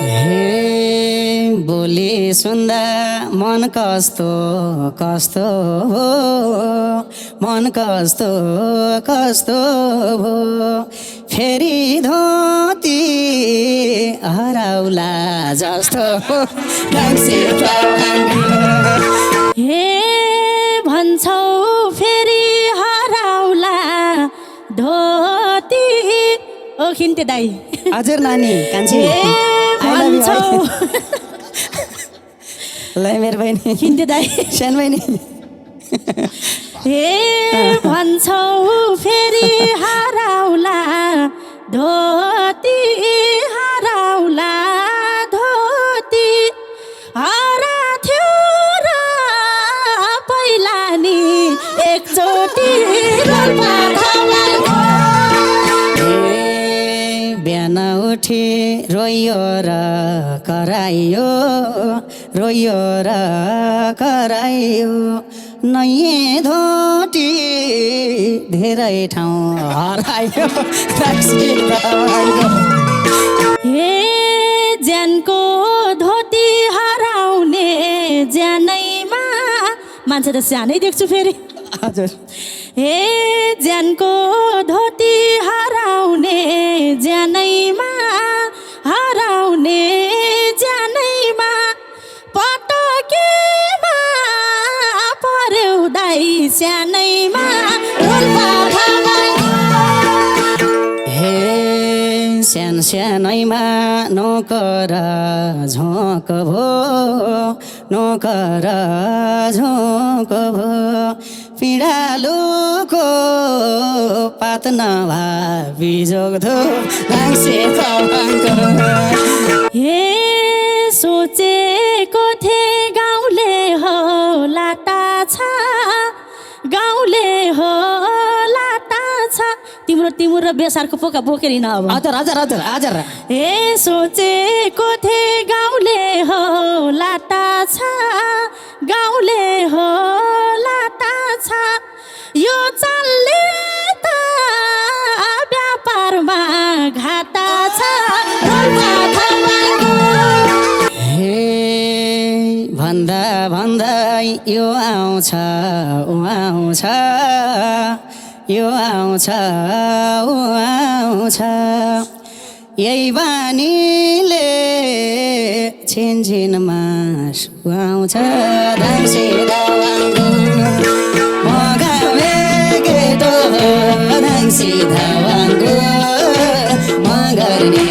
हे बोली सुन्दा मन कस्तो कस्तो हो, मन कस्तो कस्तो हो, फेरि धोती हराउला जस्तो हो। हे भन्छौ फेरि हराउला धोती। ओ खिन्ते दाई हजुर नानी कान्छी भन्छौ ल मेरो बहिनी खिन्ते दाई सानो बहिनी हे भन्छौ फेरि हराउला धोती हराउला धोती हराथ्यो र पहिला नि एकचोटि बिहान उठी रोइयो र कराइयो, रोइयो र कराइयो, नयाँ धोटी धेरै ठाउँ हरायो। हे ज्यानको धोती हराउने ज्यानैमा मान्छे त सानै देख्छु फेरि। हजुर हे ज्यानको धोती हराउने ज्यानैमा हराउने ज्यानैमा पटकेमा पर्यो दाइ सानैमा। हे सानो सानैमा नोकर झोक भो, नोकर झोक भो, पिँडालुको पात नभा बिजोग धो। हे सोचेको थिएँ गाउँले हो लाटा छ, गाउँले हो लाटा छ, तिम्रो तिम्रो बेसारको पोका बोकेर हिँड अब। हजुर हजुर हजुर हजुर हे सोचेको थिएँ गाउँले हो लाटा छ, गाउँले हो लाटा छ, यो चालले त व्यापारमा घाटा छ। हे भन्दा भन्दै यो आउँछ ऊ आउँछ, यो आउँछ ऊ आउँछ, यही बानीले छिनछिनमा सुहाउँछ। मगामे केटो धाङ्सी धावाङ्गो, मगर्ने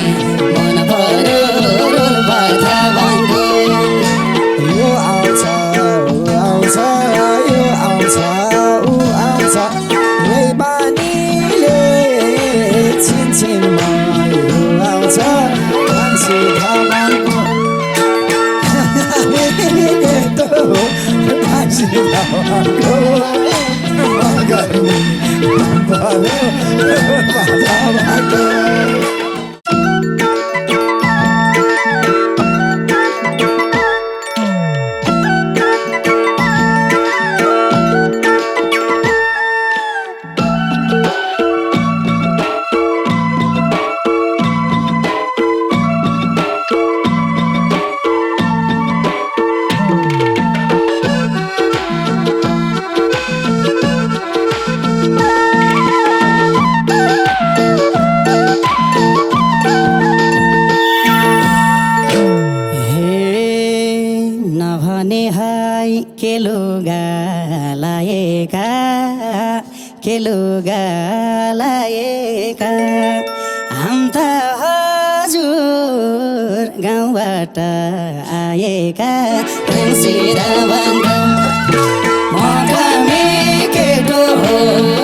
मन पर्यो रोल्पा धावाङ्गो। यो आउँछ ऊ आउँछ, यो आउँछ ऊ आउँछ, यही बानीले छिनछिनमा आउँछ धाङ्सी धावाङ्गो। धाङ्सी धावाङ्गो मगर्ने मन पर्यो रोल्पा धावाङ्गो। केलुगा लाएका हाम त हजुर गाउँबाट आएका। मगामे केटो हो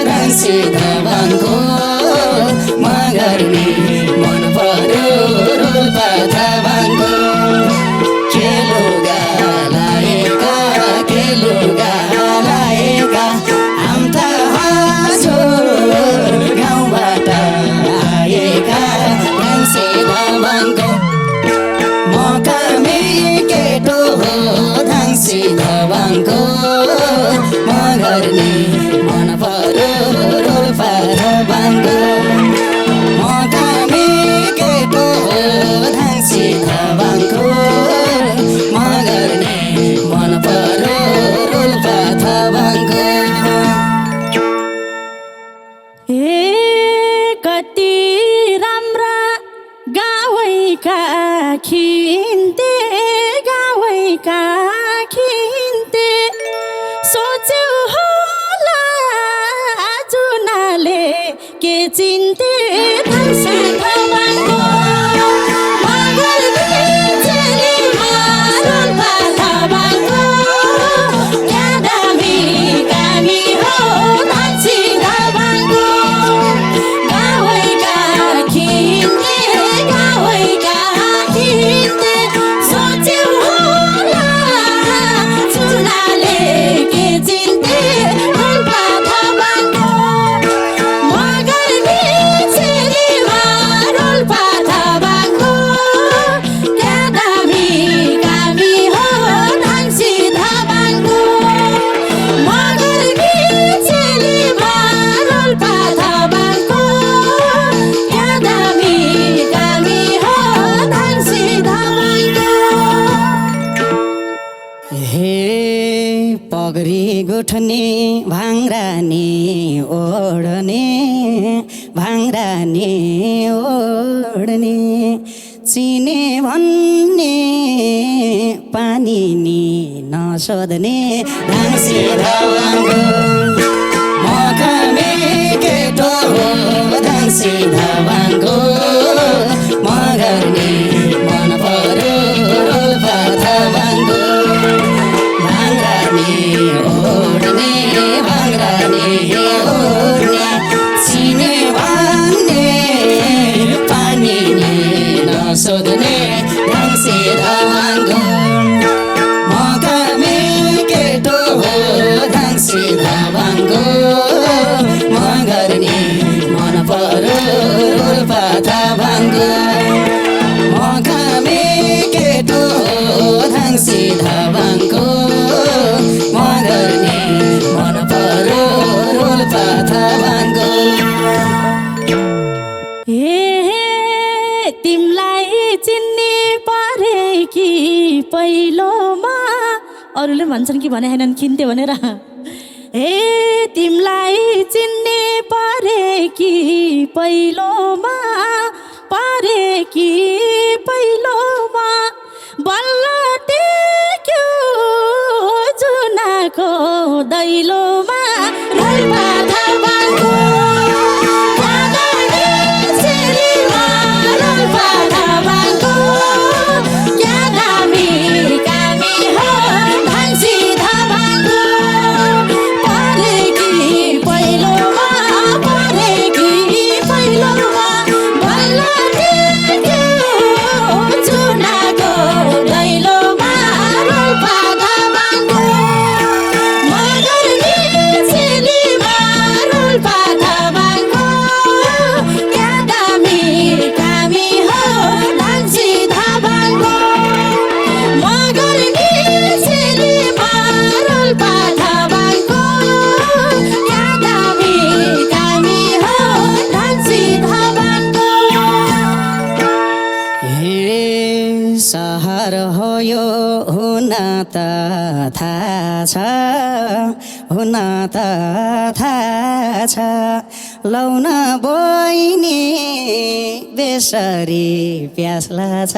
राङ्सी धावाङ्गो, मगर्ने मन पर्यो रोल्पा धावाङ्गो। केलुगा लाएका, केलुगा लाएका हाम त हजुर गाउँबाट आएका। राङ्सी धावाङ्गो मगामे केटो हो धाङ्सी धावाङ्गो, मगर्ने मन पर्यो खिन्ते गाउँका खिन्ते सोच्यौ होला जुनाले के चिन्ते धर्सा खवाको मगर बिचरी रोल्पा खवाको यादामी कामी हो धान्सी खवाको गाउँका खिन्ते सोच्यौ होला जुनाले के चिन्ते रोल्पा खवाको मगर बिचरीमा रोल्पा खवाको यादामी कामी हो धान्सी खवाको मगर बिचरीमा रोल्पा खवाको यादामी कामी हो धान्सी खवाको हे पगरी गुठ्ने भाङ्रानी ओढ्ने भाङ्रानी ओढ्ने चिने भन्ने पानी नि नसोध्ने धाङ्सी धावाङ्गो मकमे केटो हो धाङ्सी धावाङ्गो मगर नि मन पर्यो रोल्पा धावाङ्गो भाङ्रानी ओढ्ने चिने भन्ने पानी नि नसोध्ने धाङ्सी धावाङ्गो मकमे केटो हो धाङ्सी धावाङ्गो मगर नि मन पर्यो रोल्पा धावाङ्गो मकमे केटो हो धाङ्सी धावाङ्गो मगर नि मन पर्यो रोल्पा धावाङ्गो तिमलाई चिन्ने परे कि पहिलोमा अरूले भन्छन् कि भने हैनन् खिन्ते भनेर तिमलाई चिन्ने परे कि पहिलोमा बल्ल टेक्यो जुनाको दैलोमा रोल्पा खवाको रोल्पा खवाको यादामी कामी हो धान्सी खवाको परेकी पहिलोमा बल्ल टेक्यो जुनाको दैलोमा रोल्पा खवाको मगर बिचरीमा रोल्पा खवाको यादामी कामी हो धान्सी खवाको मगर बिचरीमा रोल्पा खवाको यादामी कामी हो धान्सी खवाको हे सहर हो यो हुन त थाहा छ हुन त थाहा छ लौन बहिनी बेसरी प्यास लाग्छ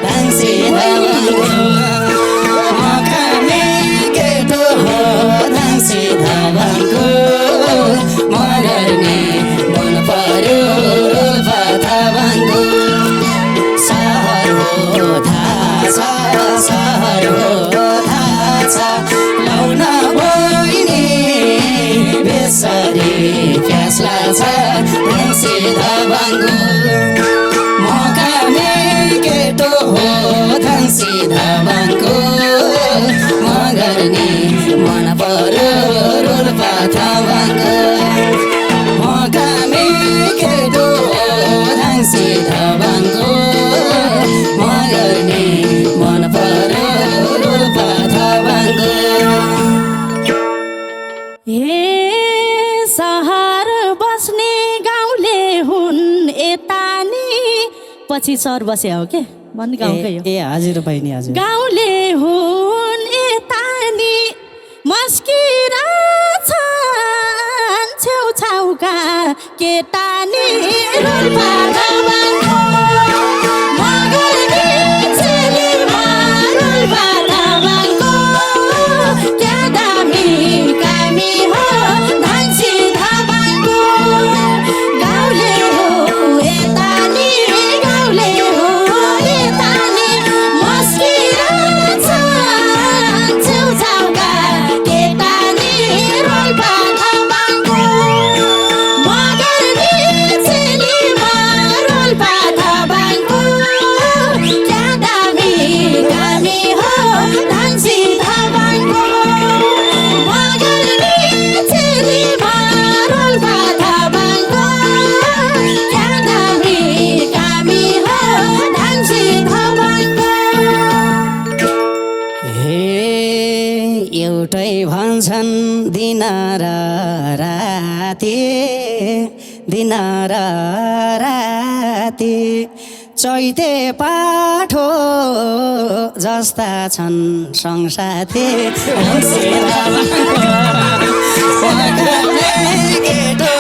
धाङ्सी धावाङ्गो मकमे केटो हो धाङ्सी धावाङ्गो मगर नि मन पर्यो रोल्पा धावाङ्गो सहर हो थाहा छ लौन बहिनी बेसरी प्यास लाग्छ धाङ्सी धावाङ्गो मकमे केटो हो धाङ्सी धावाङ्गो मगर नि मन पर्यो रोल्पा धावाङ्गो मकमे केटो हो धाङ्सी धावाङ्गो मगर नि मन पर्यो रोल्पा धावाङ्गो सहर बस्ने गाउँले हुन् यतानी पछि सहर बसे हो के भन्ने गाउँकै हो ए हजुर बहिनी हजुर गाउँले हुन् यतानी मस्किरा छन् छेउछाउका केटानी रोल्पा खवाको मगर दिन र राति चैते पाठो जस्ता छन् संसाथी केटो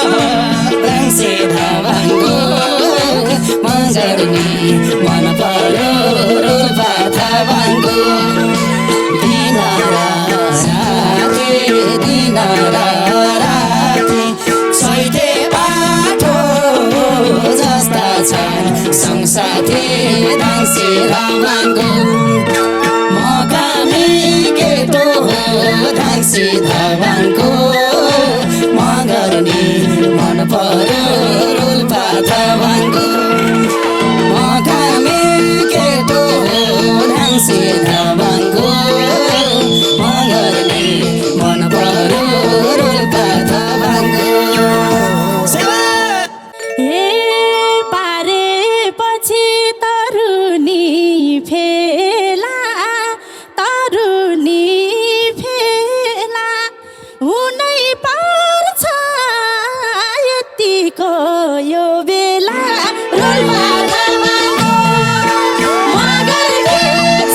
रङ्सी धावाङ्गो मजर्नी मन पर्यो रोल्पा थावाङ्गो दिन र राति चैते बाटो जस्ता छन् संसाथी दाङ्सी धावाङ्गो मकामी केटो हो दाङ्सी धावाङ्गो मगर्नी मन पर्यो रोल्पा थावाङ्गो मकामी केटो हो दाङ्सी धावाङ्गो मगर्नी मन पर्यो रोल्पा थावाङ्गो हे पारेपछि तरुनी फेला हुनै पर्छ यतिको यो बेला रोल्पा थावाङ्गो मगर्नी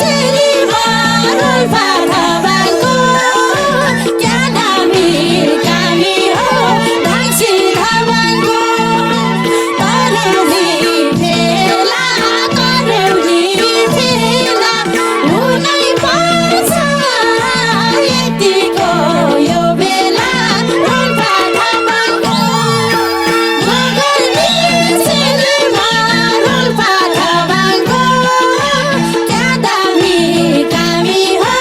छिरीमा रोल्पा थावाङ्गो क्या दामी कामी हो दाङ्सी धावाङ्गो तरुनी फेला हुनै पर्छ यतिको यो बेला रोल्पा थावाङ्गो मगर्नी छिरीमा रोल्पा थावाङ्गो क्या दामी कामी हो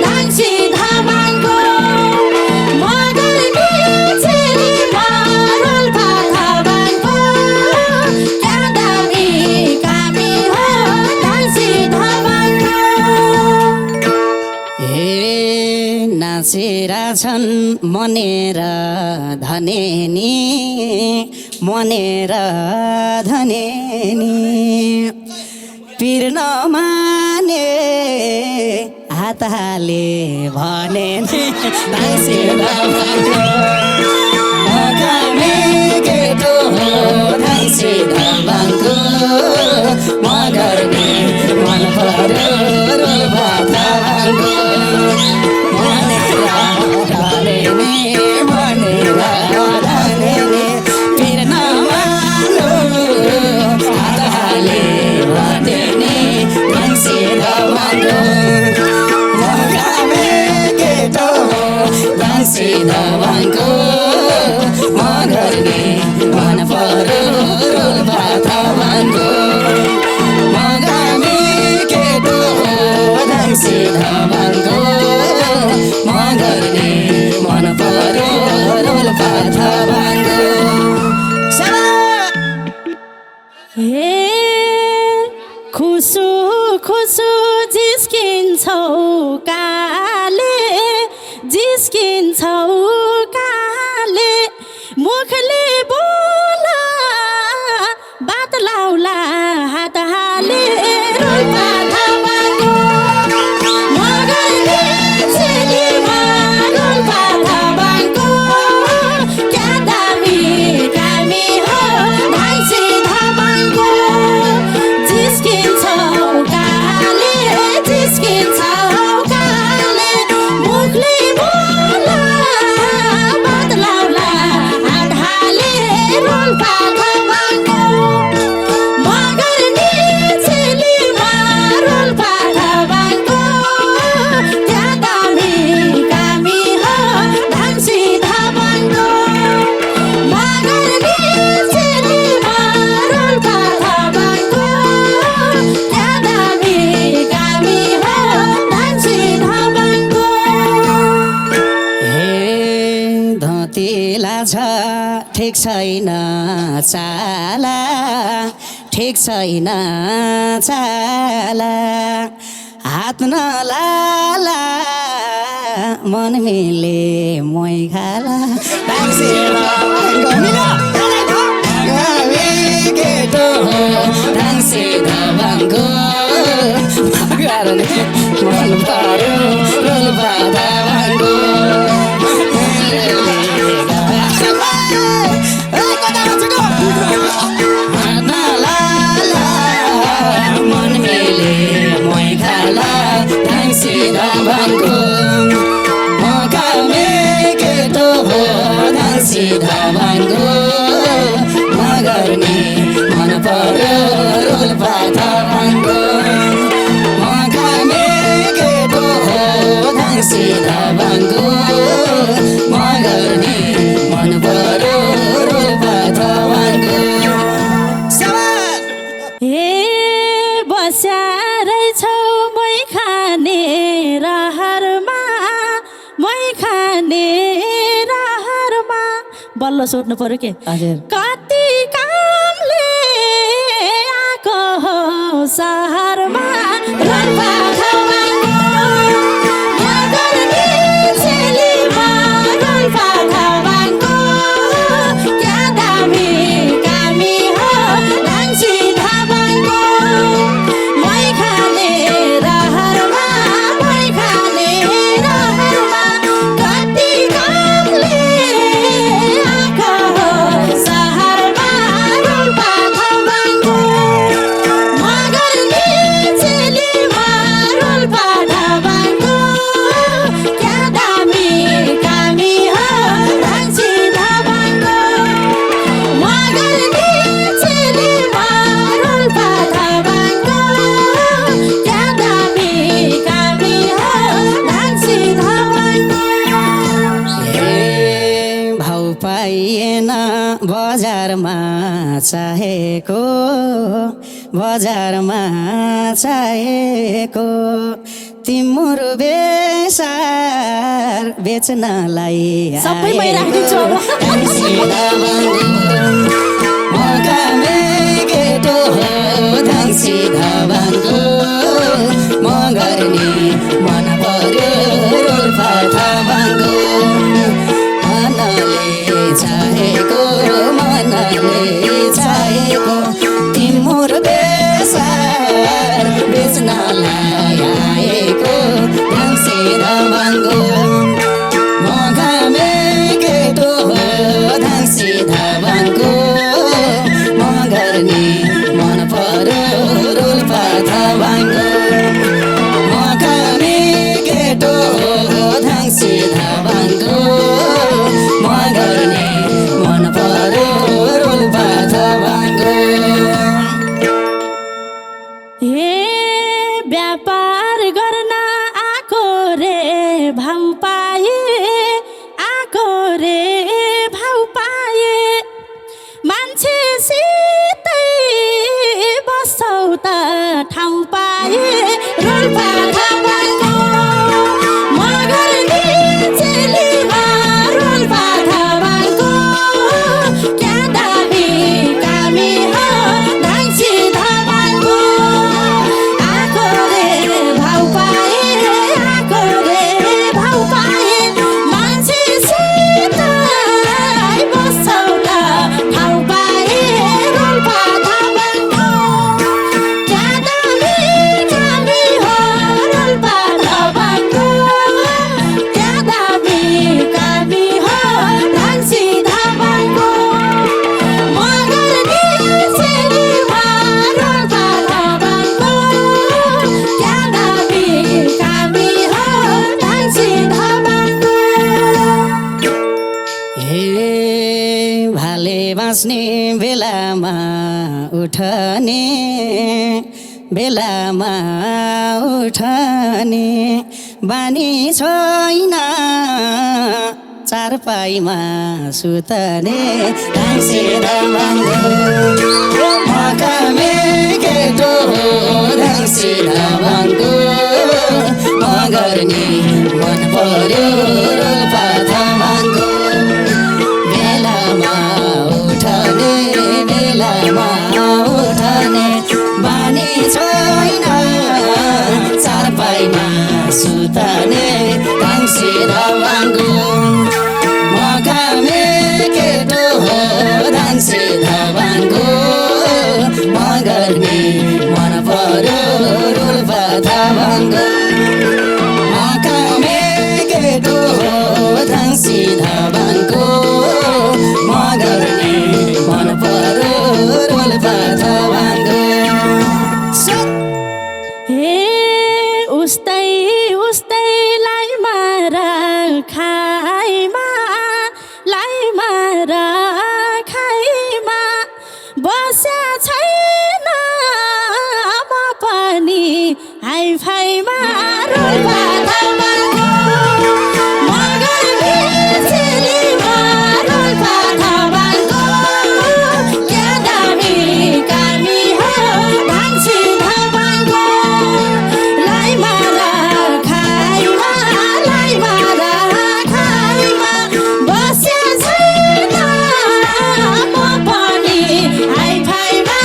दाङ्सी धावाङ्गो मगर्नी छिरीमा रोल्पा थावाङ्गो क्या दामी कामी हो दाङ्सी धावाङ्गो हे नाचेरा छन् मनेर धनेनी पिर नमाने हात हाले भने दाङ्सी धावाङ्गो मकामी केटो हो दाङ्सी धावाङ्गो मगर्नी मन पर्यो रोल्पा थावाङ्गो पिर नमानो हात हाले भने दाङ्सी धावाङ्गो मकामी केटो हो दाङ्सी धावाङ्गो मगर्नी मन पर्यो रोल्पा थावाङ्गो मकामी केटो हो दाङ्सी धावाङ्गो मगर्नी मन पर्यो रोल्पा थावाङ्गो हे खुसु खुसु जिस्किन्छौ काले मुखले बोला बात लाउला हात हाले रोल्पा थावाङ्गो मगर्नी छिरीमा रोल्पा थावाङ्गो क्या दामी कामी हो दाङ्सी धावाङ्गो जिस्किन्छौ काले मुखले बोला बात लाउला हात हाले रोल्पा थावाङ्गो मगर्नी छिरीमा रोल्पा थावाङ्गो क्या दामी कामी हो दाङ्सी धावाङ्गो मगर्नी छिरीमा रोल्पा थावाङ्गो क्या दामी कामी हो दाङ्सी धावाङ्गो हे धतिला छ ठिक छैन चाला हात नलाला मन मिले मै खाला दाङ्सी धावाङ्गो केटो हो दाङ्सी धावाङ्गो मगर्नी मन पर्यो रोल्पा थावाङ्गो कता थापाङको म कामे केटो हो धाङ्से थापाङको म गर्ने मन पर्यो रोल्पा थापाङको ए बस्या रहेछौ मै खाने रहरमा मै खाने रहरमा बल्ल सोध्नु पर्यो के हजुर कति कामले आएको हो सहरमा रोल्पा थापाङको म गर्ने चेलीमा रोल्पा थापाङको क्या दामी कामी हो धाङ्सी थापाङको मै खाने रहरमा मै खाने रहरमा कति कामले आएको हो सहरमा रोल्पा थापाङको म गर्ने चेलीमा रोल्पा थापाङको क्या दामी कामी हो धाङ्सी थापाङको म गर्ने चेलीमा रोल्पा थापाङको क्या दामी कामी हो धाङ्सी थापाङको ए भाउ पाइएन बजारमा चाहेको बजारमा चाहेको तिम्रो बेसार बेच्नलाई सबै मै राखिदिन्छु अब। म कामे केटो हो धाङ्सी थापाङको म गर्ने मन पर्यो रोल्पा थापाङको मनले चाहेको तिम्रो बेसार बेच्नलाई आएको धाङ्से थापाङको म कामे केटो हो धाङ्से थापाङको म गर्ने मन पर्यो रोल्पा थापाङको म कामे केटो हो धाङ्से थापाङको म गर्ने मन पर्यो रोल्पा थापाङको हे व्यापार गर्न आको रे भाउ पाए आको रे भाउ पाए मान्छेसितै बस्छौ त ठाउँ पाए रोल्पा थापाङको म गर्ने चेलीमा रोल्पा थापाङको क्या दामी कामी हो धाङ्सी थापाङको आको रे भाउ पाए आको रे भाउ पाए मान्छेसितै बस्छौ त ठाउँ पाए रोल्पा थापाङको क्या दामी कामी हो रोल्पा थापाङको क्या दामी कामी हो धाङ्सी थापाङको म गर्ने चेलीमा रोल्पा थापाङको क्या दामी कामी हो धाङ्सी थापाङको हे भाले बाँच्ने बेलामा उठने बानी छैन चारपाईमा सुतने धाङ्से थापाङको म कामे केटो हो धाङ्से थापाङको म गर्ने मन पर्यो रोल्पा थापाङको बेलामा उठने बानी छैन चारपाईमा सुतने धाङ्से थापाङको म कामे केटो हो धाङ्से थापाङको म गर्ने मन पर्यो रोल्पा थापाङको म कामे केटो हो धाङ्से थापाङको म गर्ने मन पर्यो रोल्पा थापाङको हे उस्तै उस्तै लाई मारा खाइमा बस्या छैन हाइफाइमा रोल्पा थापाको मगर चेलीमा रोल्पा थापाको क्या दामी कामी हो भान्सी थापाको लाई मारा खाइमा बस्या छैन म पनि हाइफाइमा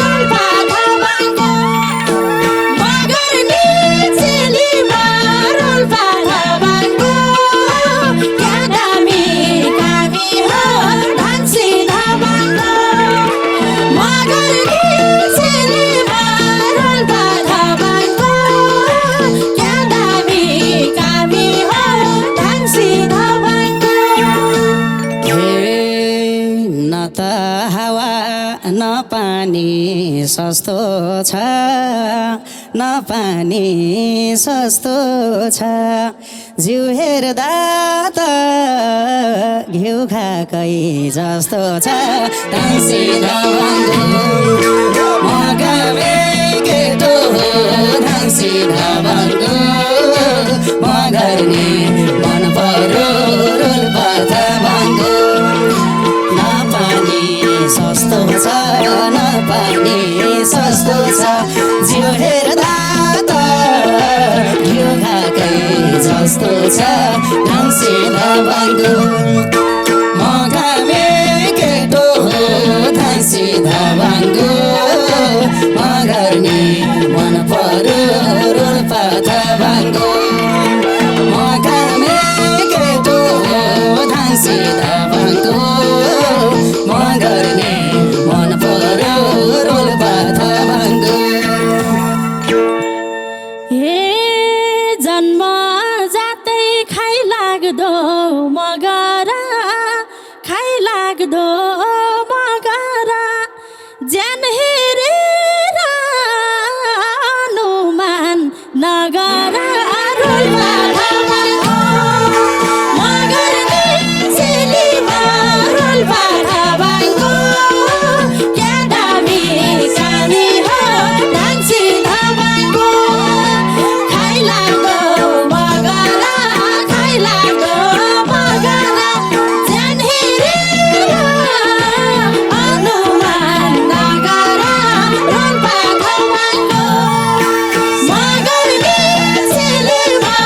रोल्पा थापाको मगर चेलीमा रोल्पा थापाको क्या दामी कामी हो भान्सी थापाको मगर चेलीमा रोल्पा थापाको क्या दामी कामी हो भान्सी थापाको न त हावा न पानी सस्तो छ न पानी सस्तो छ जिउ हेर्दा त घिउ खाकै जस्तो छ टाँसी धावाङ्गो म गामे केटो हो टाँसी धावाङ्गो म गर्ने मन पर्यो रोल्पा थापाङ्गो न पानी सस्तो छ न पानी सस्तो छ जिउ हेर्दा त घिउ खाकै जस्तो छ टाँसी धावाङ्गो म गामे केटो हो टाँसी धावाङ्गो म गर्ने मन पर्यो रोल्पा थापाङ्गो म गामे केटो हो टाँसी धावाङ्गो म गर्ने मन पर्यो रोल्पा थापाङ्गो हे जन्म जातै खाइ लाग्दो मगरा खाइ लाग्दो मगरा ज्यान हेरेर अनुमान नगरा रोल्पा थापाको मगर चेलीमा रोल्पा थापाको क्या दामी कामी हो भान्सी थापाको खाइ लाग्दो मगरा ज्यान हेरेर अनुमान नगरा रोल्पा थापाको मगर चेलीमा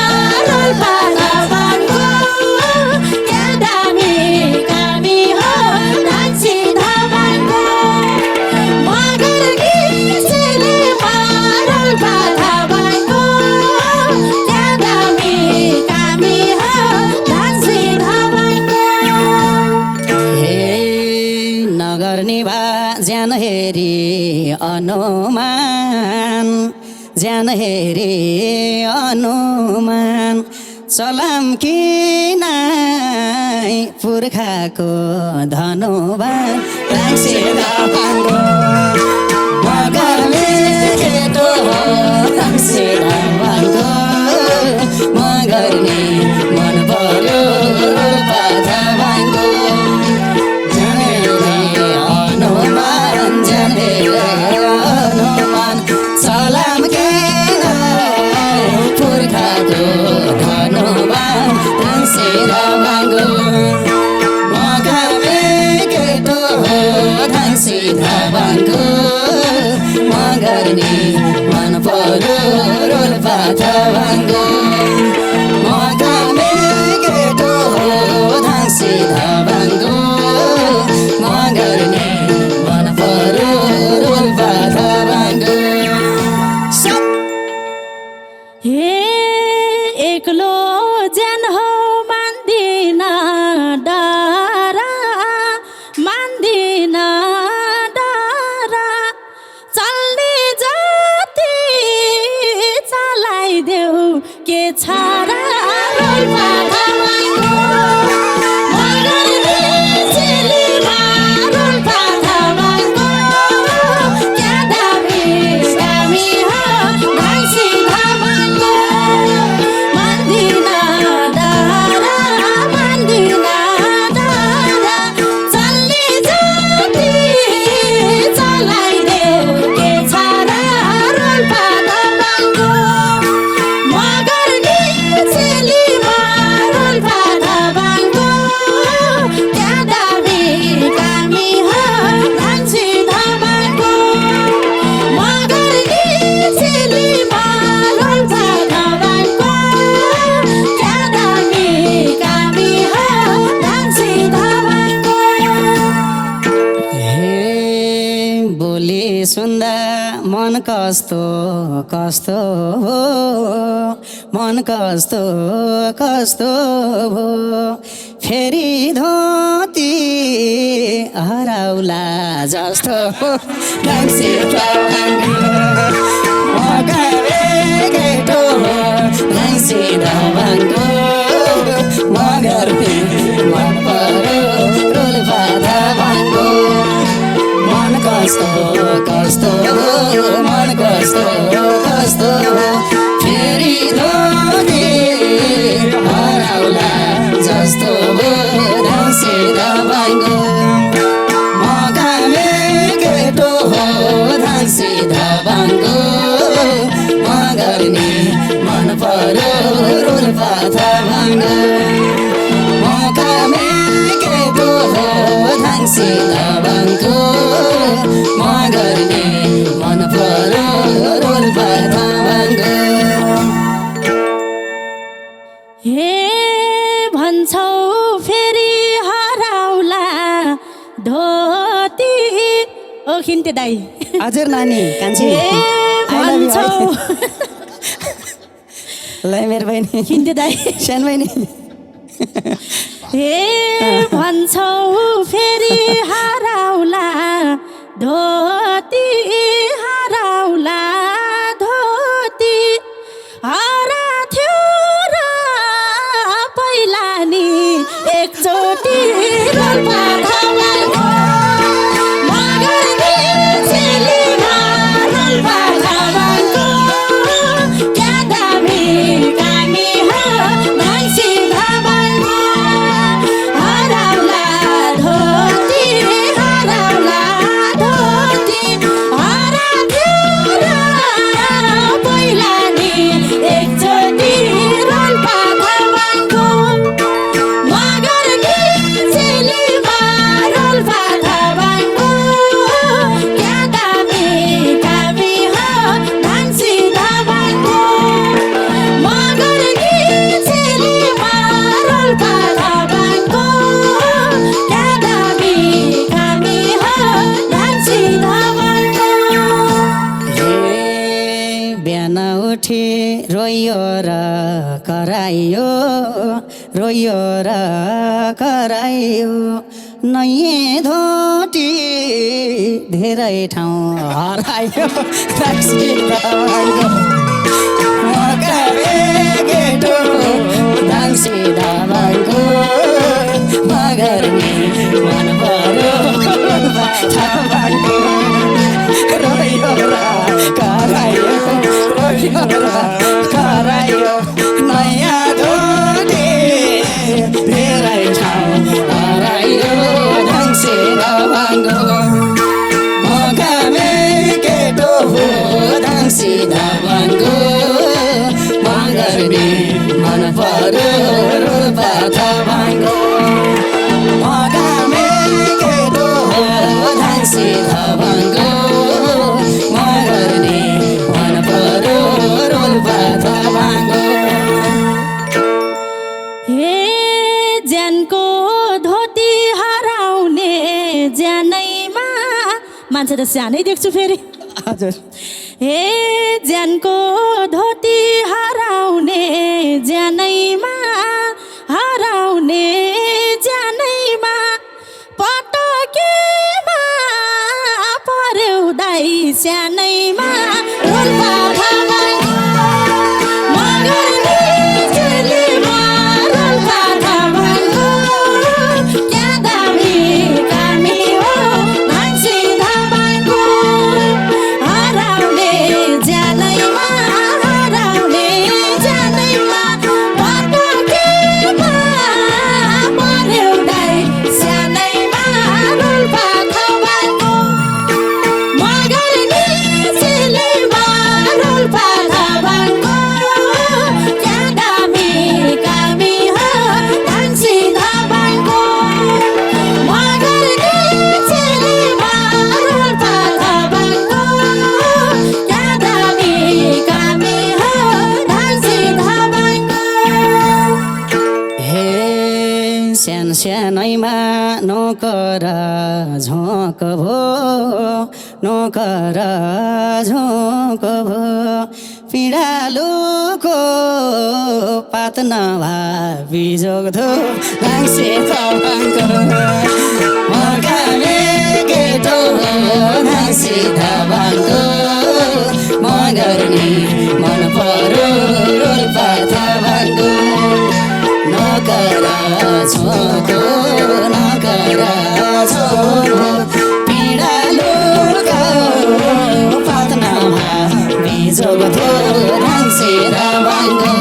रोल्पा थापाको क्या दामी कामी हो भान्सी थापाको मगर चेलीमा रोल्पा थापाको क्या दामी कामी हो भान्सी थापाको हे नगर्ने भा ज्यान हेरी अनुमान ज्यान हेरी अनुमान चलाम किन पुर्खाको धनुवान टाँसी धावाङ्गो म गामे केटो हो टाँसी धावाङ्गो म गर्ने मन पर्यो रोल्पा थापाङ्गो अनुमान सलाम किन पुर्खाको धनुवान टाँसी धावाङ्गो म गामे केटो हो टाँसी धावाङ्गो म गर्ने मन पर्यो रोल्पा थापाङ्गो म गामे केटो हो टाँसी धावाङ्गो म गर्ने मन पर्यो रोल्पा थापाङ्गो हे एक्लो ज्यान हो मान्दिन डरा चल्ने जति चलाइदेऊ के छाडा रोल्पा थापाङ्गो मगर चेलीमा रोल्पा थापाङ्गो क्या दामी कामी हो भान्सी थापाङ्गो मान्दिन डरा चल्ने जति चलाइदेऊ के छाडा रोल्पा थापाङ्गो कस्तो कस्तो हो मन कस्तो कस्तो हो फेरि धोती हराउला जस्तो रङ्सित केटो हो रङ्सित भाङ्गो मगर मन परो रोल्पा भाङ्गो मन कस्तो कस्तो मन कस्तो कस्तो फेरि धोती हराउला जस्तो रङ्सित भाङ्गो मगामे केटो हो रङ्सित भाङ्गो मगर नि मन परो रोल्पा भाङ्गो मगामे केटो हो रङ्सित भाङ्गो मगर नि मन परो रोल्पा भाङ्गो हे भन्छौ फेरि हराउला धोती ओ खिन्ते दाई हजुर नानी कान्छी भन्छौ ल मेरो बहिनी खिन्ते दाई सानो बहिनी हे भन्छौ फेरि हराउला धोती हराउला धोती हरा थियो र पहिला नि एकचोटि रोल्पा थावाको मगर नि चेलीमा रोल्पा थावाको क्या दामी कामी हो मान्छे थावाको हराउला धोती हराउला धोती हरा थियो र पहिला नि एकचोटि रोल्पा थावाको मगर नि चेलीमा रोल्पा थावाको क्या दामी कामी हो मान्छे थावाको मगर नि चेलीमा रोल्पा थावाको क्या दामी कामी हो मान्छे थावाको हे बिहान उठी रोइयो र कराइयो रोइयो र कराइयो नयाँ धोती धेरै ठाउँ हरायो रङ्सित भाङ्गो मगामे केटो रङ्सित भाङ्गो मगर नि मन परो भाङ्गो रोइयो र कराइयो रोइयो र कराइयो नयाँ धोती धेरै ठाउँ हराइयो रङ्सित भाङ्गो मगामे केटो हो रङ्सित भाङ्गो मगर नि मन परो रोल्पा भाङ्गो मगामे केटो हो रङ्सित भाङ्गो मगर नि मन परो रोल्पा भाङ्गो हे ज्यानको धोती हराउने ज्यानैमा मान्छे त सानै देख्छु फेरि हजुर हे ज्यानको धोती हराउने ज्यानैमा हराउने ज्यानैमा पटकेमा पर्यौ दाइ सानैमा रोल्पा थावाको मगर नि चेलीमा रोल्पा थावाको क्या दामी कामी हो मान्छे थावाको हराउने ज्यानैमा हराउने ज्यानैमा पटकेमा पर्यौ दाइ सानैमा रोल्पा थावाको मगर नि चेलीमा रोल्पा थावाको क्या दामी कामी हो मान्छे थावाको मगर नि चेलीमा रोल्पा थावाको क्या दामी कामी हो मान्छे थावाको हे सानैमा नोकर झोक भो नोकर झोको भो पिँडालुको पात नभा बिजोग धो धाङ्से थापाङ्को मकामे केटो धाङ्से थापाङ्को मगर नि मन परो रोल्पा थापाङ्को नकर छोको नकर छोको पिँडालुको पात नभा बिजोग धो धाङ्से थापाङ्को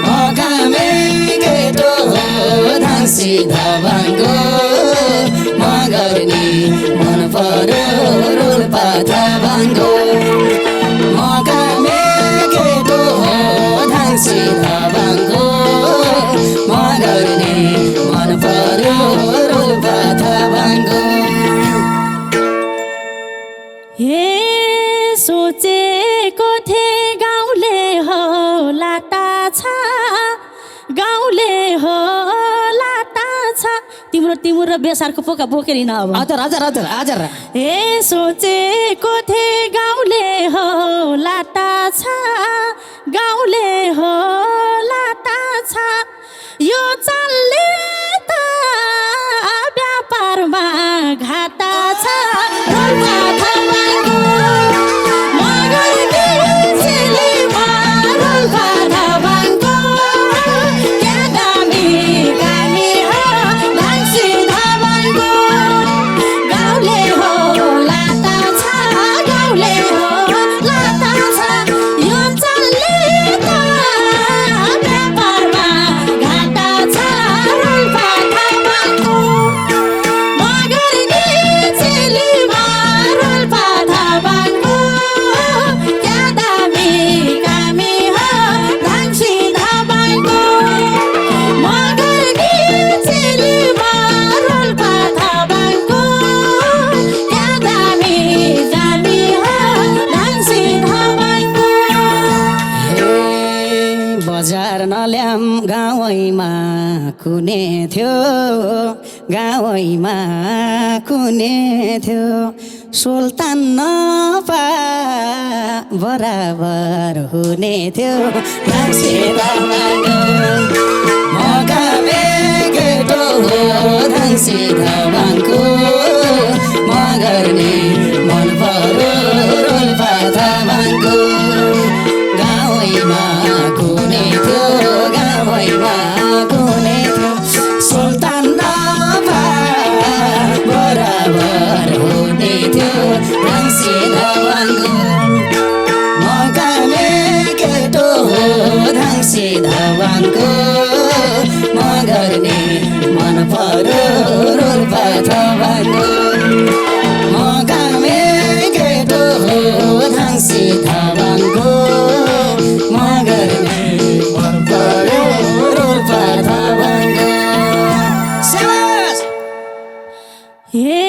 मकामे केटो धाङ्से थापाङ्को मगर नि मन परो रोल्पा थापाङ्को मकामे केटो धाङ्से थापाङ्को मगर नि मन परो रोल्पा थापाङ्को हे सोचेको थिएँ गाउँले होला ताछा गाउँले होला ताछा तिम्रो बेसारको पोका बोकेर हिँड अब हजुर हजुर हजुर हजुर हे सोचेको थिएँ गाउँले होला ताछा गाउँले होला ताछा यो चालले त व्यापारमा घाटा छ रोल्पा थापाङ्को मगर नि चेलीमा रोल्पा थापाङ्को क्या दामी कामी हो धाङ्से थापाङ्को गाउँले होला ताछा गाउँले होला ताछा यो चालले त व्यापारमा घाटा छ रोल्पा थापाङ्को मगर नि चेलीमा रोल्पा थापाङ्को क्या दामी कामी हो धाङ्से थापाङ्को मगर नि चेलीमा रोल्पा थापाङ्को क्या दामी कामी हो धाङ्से थापाङ्को हे बजार नल्याम गाउँमा कुने थियो गाउँमा कुने थियो सुल्तान नपा बराबर हुने थियो धाङ्से थापाङ्को मकामे केटो धाङ्से थापाङ्को मगर नि मन परो रोल्पा थापाङ्को गाउँमा कुने थियो गाउँमा कुने थियो सुल्तान नपा बराबर हुने थियो धाङ्से थापाङ्को मकामे केटो धाङ्से थापाङ्को मगर नि मन परो रोल्पा थापाङ्को मकामे केटो धाङ्से थापाङ्को मगर नि मन परो रोल्पा थापाङ्को शाबास हे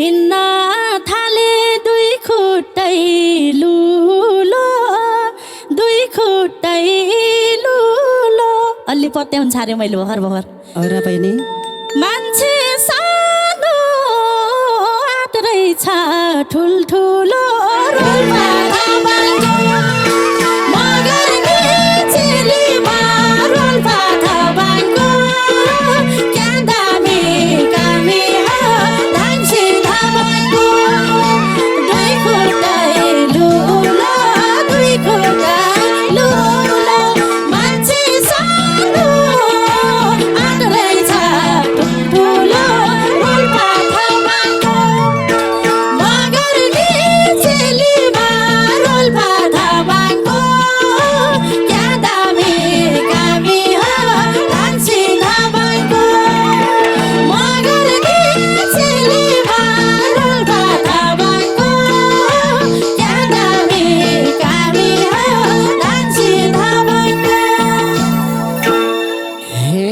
हिँड्न थाले दुई खुट्टै लुलो दुई खुट्टै लुलो अलि पत्याउनु छाड्यो मैले भर और बहिनी मान्छे सानो हात रहेछ ठुल्ठुलो रोल्पा थापाङ्को मगर नि चेलीमा रोल्पा थापाङ्को क्या दामी कामी हो धाङ्से थापाङ्को दुई खुट्टै लुलो दुई खुट्टै लुलो मान्छे सानो हात रहेछ ठुल्ठुलो रोल्पा थापाङ्को मगर नि चेलीमा रोल्पा थापाङ्को क्या दामी कामी हो धाङ्से थापाङ्को मगर नि चेलीमा रोल्पा थापाङ्को क्या दामी कामी हो धाङ्से थापाङ्को हे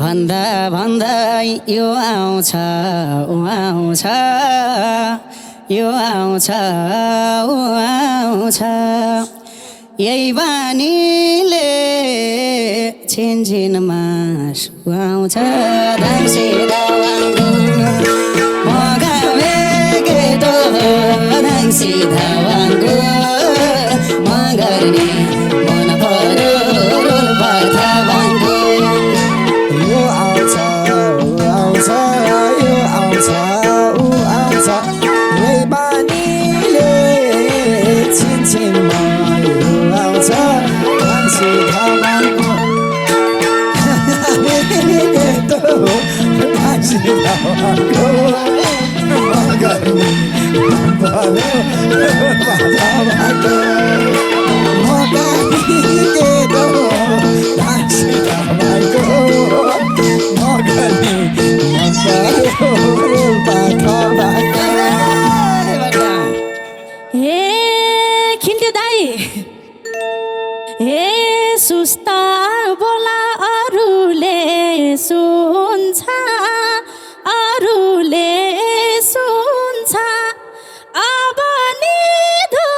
भन्दा भन्दै यो आउँछ ऊ आउँछ यो आउँछ ऊ आउँछ यही बानीले छिनछिनमा सुहाउँछ धाङ्से थापाङ्को मगामे गर्ने मन पर्यो रोल्पा थाबाङको यो आउँछ ऊ आउँछ यो आउँछ ऊ आउँछ यही बानीले छिनछिनमा यो आउँछ मान्छे थाबाङको मान्छे थाबाङको गर्ने पर्यो थाबाङको हे खिन्ते दाई हे सुस्ता बोला अरूले सुन्छ अरूले सुन्छ अब निधो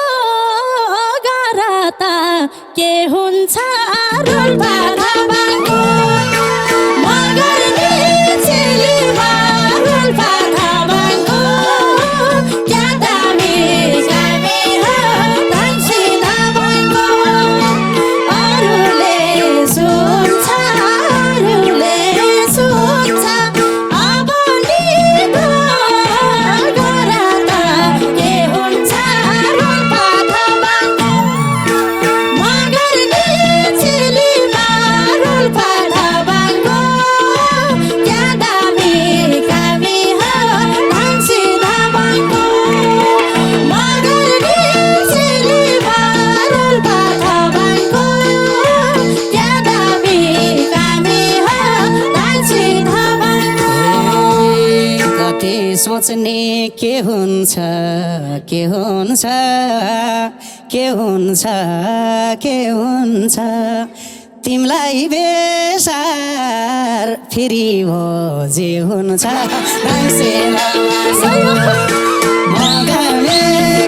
गर त के हुन्छ रोल्पा थाबाङको मगर नि चेलीमा रोल्पा थाबाङको क्या दामी कामी हो धन्सी थाबाङको अरूले सुन्छ अब निधो गर त के हुन्छ रोल्पा थाबाङको मगर नि चेलीमा रोल्पा थाबाङको क्या दामी कामी हो धन्सी थाबाङको मगर नि चेलीमा रोल्पा थाबाङको क्या दामी कामी हो धन्सी थाबाङको कति सोच्ने के हुन्छ के हुन्छ के हुन्छ के हुन्छ तिमीलाई बेसार फेरि हो जे हुन्छ मान्छे मगाउने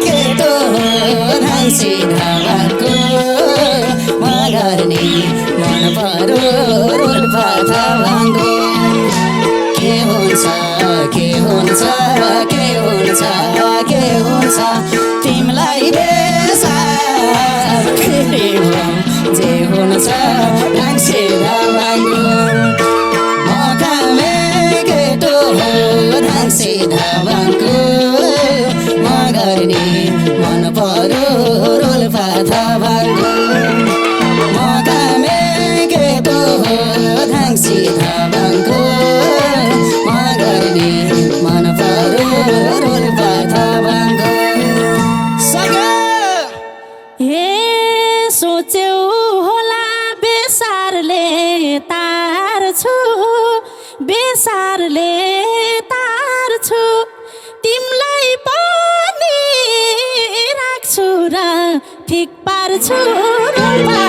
केटो हो धान्सी थाबाङको मगर्ने मन पर्यो रोल्पा थाबाङको के हुन्छ के हुन्छ के हुन्छ के हुन्छ तिमीलाई बेसार फेरि हो जे हुन्छ धान्सी थाबाङको मगाउने केटो हो धान्सी थाबाङको मगर्ने मन पर्यो रोल्पा थाबाङको मगाउने केटो हो धान्सी थाबाङको मगर्ने मन पर्यो रोल्पा थाबाङको हे सोच्यौ होला बेसारले तार्छु बेसारले तार्छु तिमीलाई पनि राख्छु र ठिक पार्छु रोल्पा